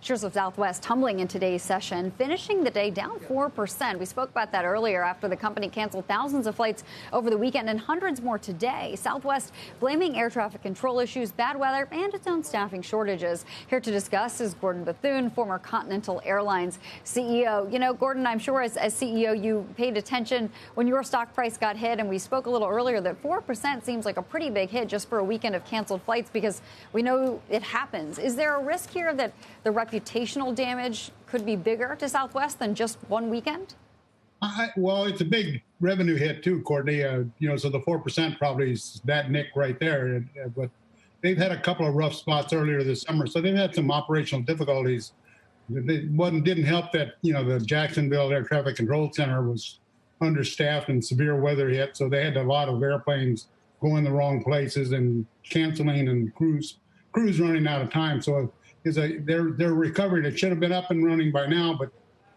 Shares of Southwest tumbling in today's session, finishing the day down 4%. We spoke about that earlier after the company canceled thousands of flights over the weekend and hundreds more today. Southwest blaming air traffic control issues, bad weather, and its own staffing shortages. Here to discuss is Gordon Bethune, former Continental Airlines CEO. You know, Gordon, I'm sure as CEO you paid attention when your stock price got hit, and we spoke a little earlier that 4% seems like a pretty big hit just for a weekend of canceled flights because we know it happens. Is there a risk here that the reputational damage could be bigger to Southwest than just one weekend? Well, it's a big revenue hit too, Courtney. So the 4% probably is that nick right there. But they've had a couple of rough spots earlier this summer, so they've had some operational difficulties. It didn't help that the Jacksonville Air Traffic Control Center was understaffed and severe weather hit, so they had a lot of airplanes going the wrong places and canceling and crews running out of time. So they're recovering. It should have been up and running by now, but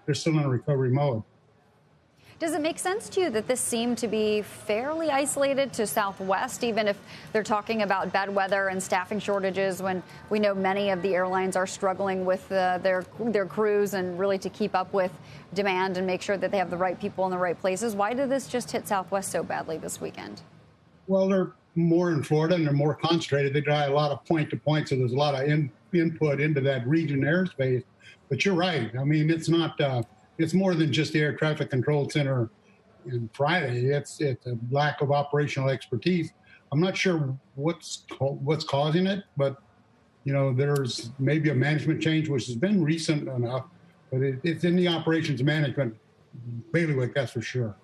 they're still in a recovery mode. Does it make sense to you that this seemed to be fairly isolated to Southwest, even if they're talking about bad weather and staffing shortages, when we know many of the airlines are struggling with their crews and really to keep up with demand and make sure that they have the right people in the right places? Why did this just hit Southwest so badly this weekend? Well, they're more in Florida and they're more concentrated. They drive a lot of point-to-point, so there's a lot of input into that region airspace. But you're right. I mean, it's not... It's more than just the air traffic control center on Friday. It's a lack of operational expertise. I'm not sure what's causing it, but there's maybe a management change which has been recent enough, but it's in the operations management bailiwick, that's for sure.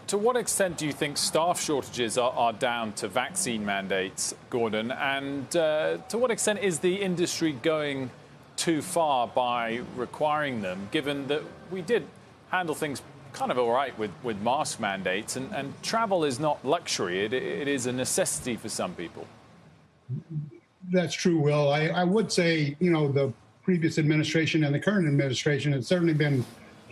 To what extent do you think staff shortages are down to vaccine mandates, Gordon? And to what extent is the industry going too far by requiring them, given that we did handle things kind of all right with mask mandates, and travel is not luxury, it is a necessity for some people? That's true, Will. I would say, the previous administration and the current administration has certainly been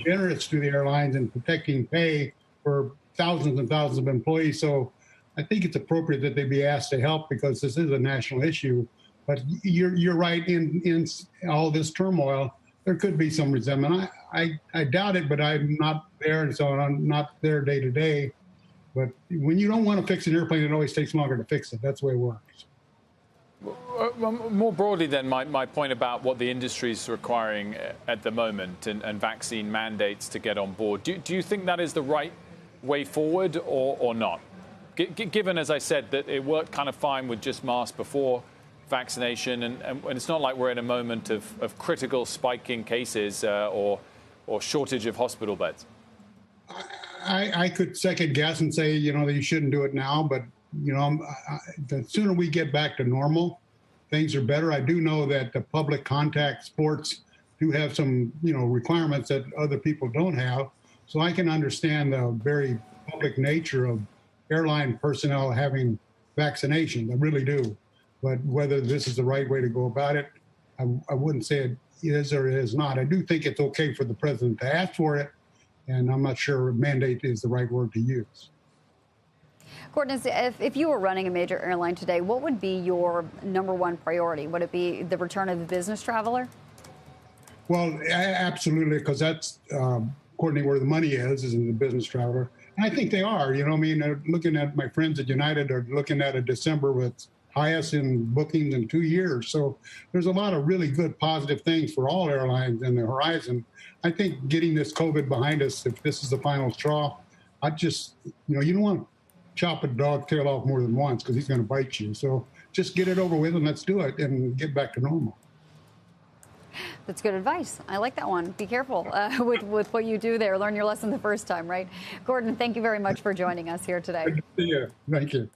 generous to the airlines in protecting pay for thousands and thousands of employees. So I think it's appropriate that they be asked to help because this is a national issue. But you're right, in all this turmoil, there could be some resentment. I doubt it, but I'm not there, and so I'm not there day to day. But when you don't want to fix an airplane, it always takes longer to fix it. That's the way it works. More broadly, then, my point about what the industry is requiring at the moment and vaccine mandates to get on board, do you think that is the right way forward or not? Given, as I said, that it worked kind of fine with just masks before vaccination, and it's not like we're in a moment of critical spiking cases or shortage of hospital beds. I could second guess and say, that you shouldn't do it now, but, the sooner we get back to normal, things are better. I do know that the public contact sports do have some, requirements that other people don't have. So I can understand the very public nature of airline personnel having vaccinations. I really do. But whether this is the right way to go about it, I wouldn't say it is or it is not. I do think it's okay for the president to ask for it, and I'm not sure mandate is the right word to use. Courtney, if you were running a major airline today, what would be your number one priority? Would it be the return of the business traveler? Well, absolutely, because that's, Courtney, where the money is in the business traveler. And I think they are. They're looking at my friends at United, they're looking at a December with highest in bookings in 2 years. So there's a lot of really good positive things for all airlines in the horizon. I think getting this COVID behind us, if this is the final straw, I just, you don't want to chop a dog tail off more than once because he's going to bite you. So just get it over with and let's do it and get back to normal. That's good advice. I like that one. Be careful with what you do there. Learn your lesson the first time, right? Gordon, thank you very much for joining us here today. Good to see you. Thank you.